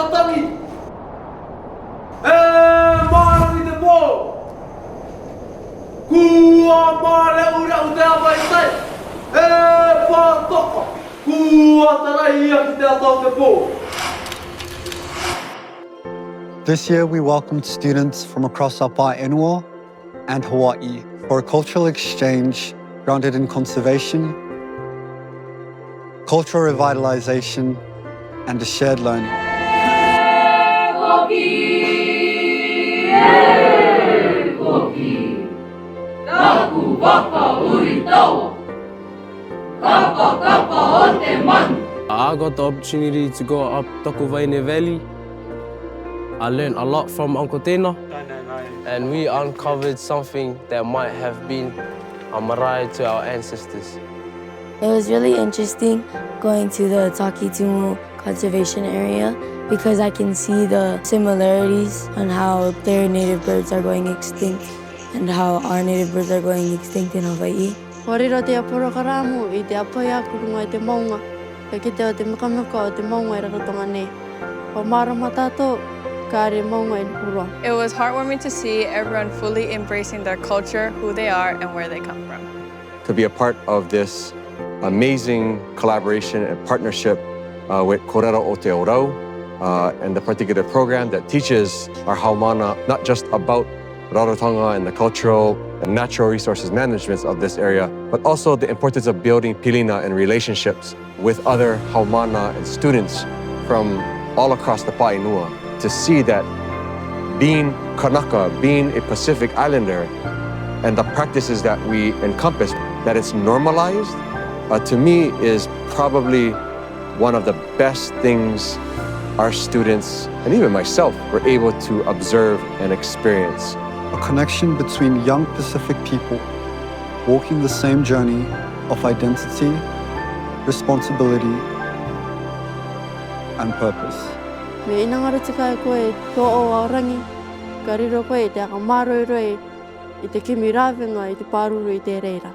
Rarotonga. Māori te pō. Kua māle ura o te awai tai. Pā toka. Kua tarai ia ki te atau te pō. This year we welcomed students from across our Pā Enua and Hawai for a cultural exchange grounded in conservation, cultural revitalization, and a shared learning. I got the opportunity to go up Ātui'anga Valley. I learned a lot from Uncle Tēnā, and we uncovered something that might have been a marae to our ancestors. It was really interesting going to the Tākitumu conservation area because I can see the similarities on how their native birds are going extinct and how our native birds are going extinct in Hawaii. Kōrero te apurokaramu I te apai akurunga I te maunga, e ki te o te mukamika o te maunga I Rarotonga nei. O marama tātou, ka re maunga I Nupurua. It was heartwarming to see everyone fully embracing their culture, who they are, and where they come from. To be a part of this amazing collaboration and partnership with Kōrero o te Orau and the particular program that teaches our haumana not just about Rarotonga and the cultural and natural resources management of this area, but also the importance of building pilina and relationships with other haumana and students from all across the Pā Enua to see that being Kanaka, being a Pacific Islander, and the practices that we encompass, that it's normalized, to me is probably one of the best things our students, and even myself, were able to observe and experience. A connection between young Pacific people walking the same journey of identity, responsibility, and purpose. Me inangara tika e koe tō o aorangi, ka riro koe te akamaro I roe I te kimi rāwenga I te pāruru I te reira.